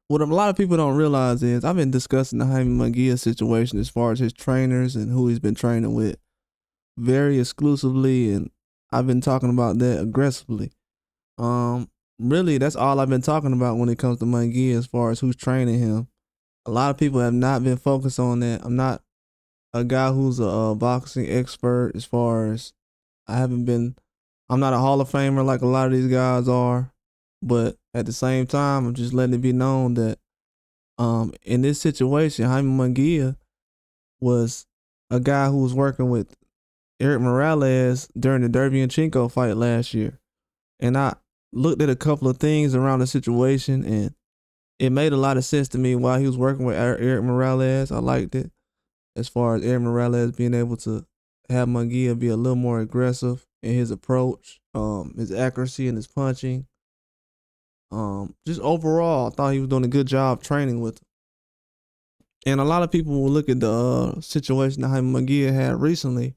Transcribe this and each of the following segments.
What a lot of people don't realize is I've been discussing the Jaime Munguia situation as far as his trainers and who he's been training with very exclusively, and I've been talking about that aggressively. Um, Really, that's all I've been talking about when it comes to Munguia as far as who's training him. A lot of people have not been focused on that. I'm not a guy who's a boxing expert as far as I haven't been. I'm not a Hall of Famer like a lot of these guys are, but at the same time, I'm just letting it be known that in this situation, Jaime Munguia was a guy who was working with Eric Morales during the Derby and Chinko fight last year. And I looked at a couple of things around the situation, and it made a lot of sense to me why he was working with Eric Morales. I liked it as far as Eric Morales being able to have Munguia be a little more aggressive in his approach, his accuracy and his punching. Just overall, I thought he was doing a good job training with him. And a lot of people will look at the situation that Jaime Munguia had recently,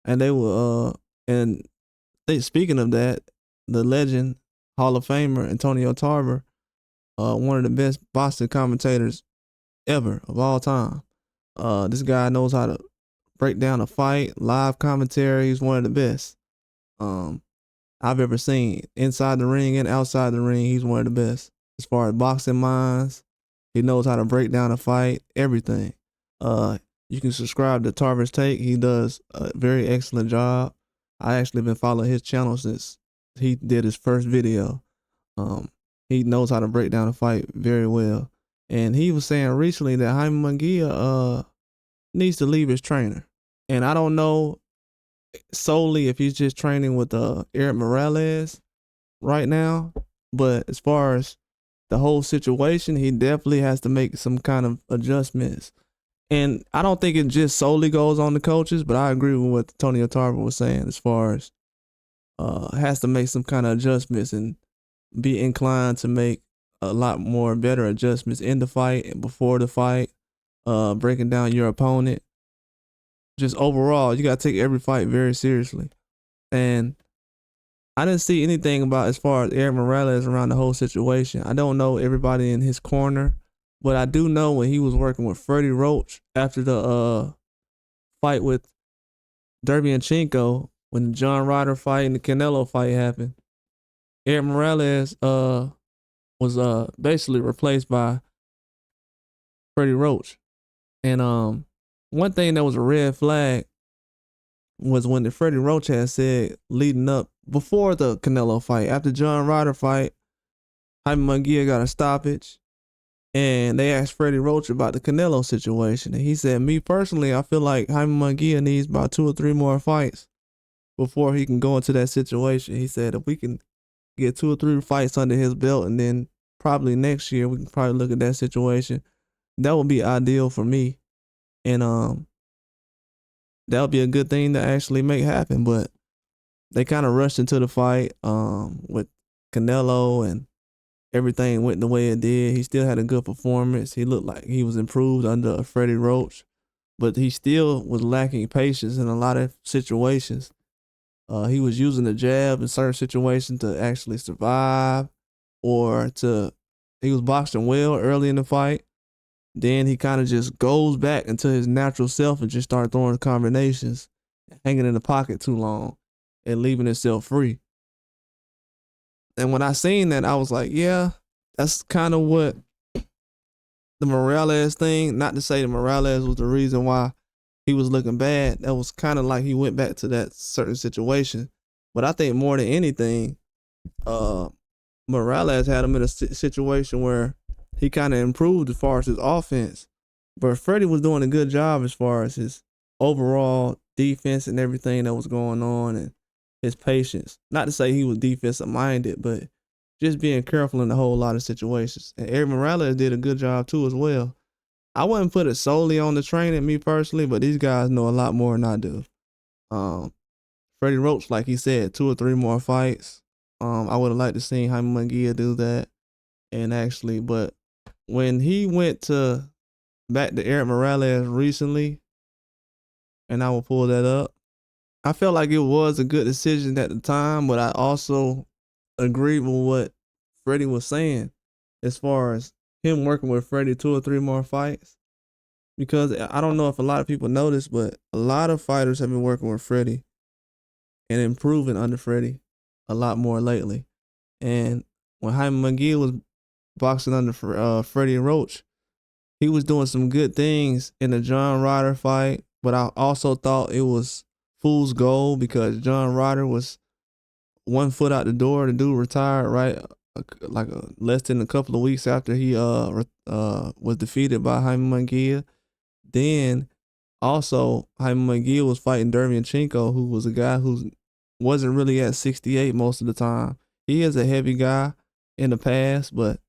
and they will, and they speaking of that, the legend Hall of Famer Antonio Tarver, one of the best boxing commentators ever of all time. This guy knows how to break down a fight, live commentary. He's one of the best I've ever seen. Inside the ring and outside the ring, he's one of the best. As far as boxing minds, he knows how to break down a fight, everything. You can subscribe to Tarver's Take. He does a very excellent job. I actually been following his channel since he did his first video. He knows how to break down a fight very well. And he was saying recently that Jaime Munguia needs to leave his trainer. And I don't know solely if he's just training with Eric Morales right now, but as far as the whole situation, he definitely has to make some kind of adjustments. And I don't think it just solely goes on the coaches, but I agree with what Tony Tarver was saying as far as has to make some kind of adjustments and be inclined to make a lot more better adjustments in the fight and before the fight, breaking down your opponent. Just overall, you got to take every fight very seriously. And I didn't see anything about as far as Eric Morales around the whole situation. I don't know everybody in his corner, but I do know when he was working with Freddie Roach after the fight with Derby and Chinko, when the John Ryder fight and the Canelo fight happened, Eric Morales was basically replaced by Freddie Roach. And one thing that was a red flag was when the Freddie Roach had said leading up before the Canelo fight, after John Ryder fight, Jaime Munguia got a stoppage, and they asked Freddie Roach about the Canelo situation, and he said, "Me personally, I feel like Jaime Munguia needs about 2 or 3 more fights before he can go into that situation." He said, "If we can get 2 or 3 fights under his belt, and then probably next year we can probably look at that situation, that would be ideal for me." And that would be a good thing to actually make happen. But they kind of rushed into the fight with Canelo, and everything went the way it did. He still had a good performance. He looked like he was improved under Freddie Roach, but he still was lacking patience in a lot of situations. He was using the jab in certain situations to actually survive, or to, he was boxing well early in the fight. Then he kind of just goes back into his natural self and just start throwing combinations, hanging in the pocket too long and leaving himself free. And when I seen that, I was like, yeah, that's kind of what the Morales thing, not to say that Morales was the reason why he was looking bad. That was kind of like he went back to that certain situation. But I think more than anything, Morales had him in a situation where he kind of improved as far as his offense. But Freddie was doing a good job as far as his overall defense and everything that was going on, and his patience. Not to say he was defensive minded, but just being careful in a whole lot of situations. And Eric Morales did a good job too as well. I wouldn't put it solely on the training, me personally, but these guys know a lot more than I do. Freddie Roach, like he said, 2 or 3 more fights. I would have liked to see Jaime Munguia do that. And actually, but when he went back to Eric Morales recently, and I will pull that up, I felt like it was a good decision at the time, but I also agreed with what Freddie was saying as far as him working with Freddie 2 or 3 more fights, because I don't know if a lot of people notice, but a lot of fighters have been working with Freddie and improving under Freddie a lot more lately. And when Jaime Munguia was boxing under Freddie Roach, he was doing some good things in the John Ryder fight, but I also thought it was fool's gold because John Ryder was 1 foot out the door. The dude retired right less than a couple of weeks after he was defeated by Jaime Munguia. Then also Jaime Munguia was fighting Derevyanchenko, who was a guy who wasn't really at 68 most of the time. He is a heavy guy in the past, but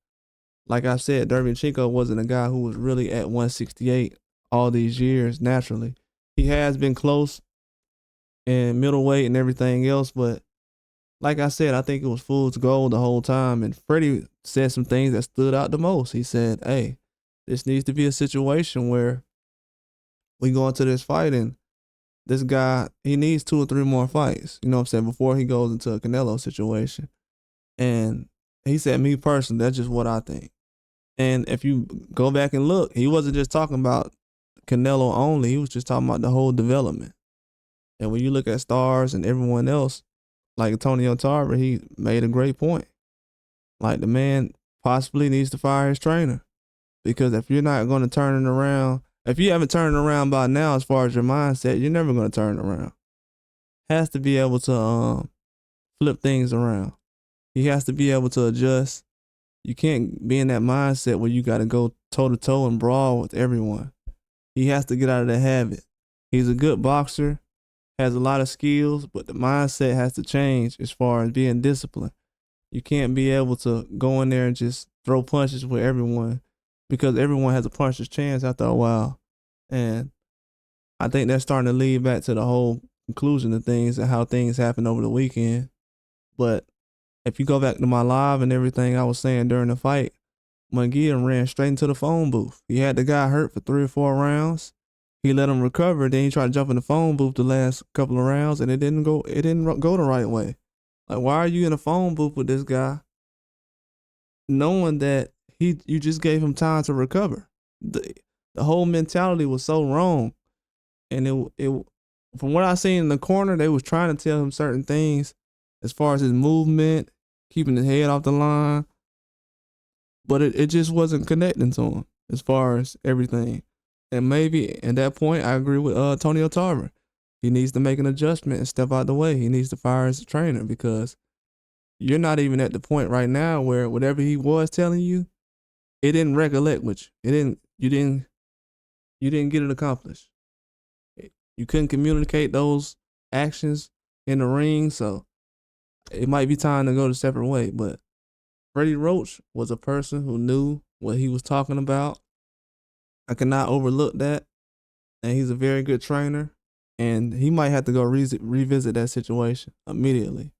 like I said, Derevyanchenko wasn't a guy who was really at 168 all these years naturally. He has been close in middleweight and everything else, but like I said, I think it was fool's gold the whole time. And Freddie said some things that stood out the most. He said, hey, this needs to be a situation where we go into this fight and this guy, he needs 2 or 3 more fights, you know what I'm saying, before he goes into a Canelo situation. And he said, me personally, that's just what I think. And if you go back and look, he wasn't just talking about Canelo only. He was just talking about the whole development. And when you look at stars and everyone else, like Antonio Tarver, he made a great point. Like, the man possibly needs to fire his trainer, because if you're not going to turn it around, if you haven't turned it around by now as far as your mindset, you're never going to turn it around. Has to be able to flip things around. He has to be able to adjust. You can't be in that mindset where you got to go toe-to-toe and brawl with everyone. He has to get out of that habit. He's a good boxer, has a lot of skills, but the mindset has to change as far as being disciplined. You can't be able to go in there and just throw punches with everyone, because everyone has a puncher's chance after a while. And I think that's starting to lead back to the whole conclusion of things and how things happened over the weekend. But if you go back to my live and everything I was saying during the fight, Munguia ran straight into the phone booth. He had the guy hurt for 3 or 4 rounds. He let him recover. Then he tried to jump in the phone booth the last couple of rounds, and it didn't go the right way. Like, why are you in a phone booth with this guy, knowing that you just gave him time to recover? The whole mentality was so wrong, and it from what I seen in the corner, they was trying to tell him certain things as far as his movement, keeping his head off the line, but it just wasn't connecting to him as far as everything. And maybe at that point, I agree with Antonio Tarver. He needs to make an adjustment and step out the way. He needs to fire his trainer, because you're not even at the point right now where whatever he was telling you, it didn't recollect with you. You didn't get it accomplished. You couldn't communicate those actions in the ring, so it might be time to go the separate way. But Freddie Roach was a person who knew what he was talking about. I cannot overlook that. And he's a very good trainer. And he might have to go revisit that situation immediately.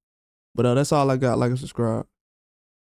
But that's all I got. Like and subscribe.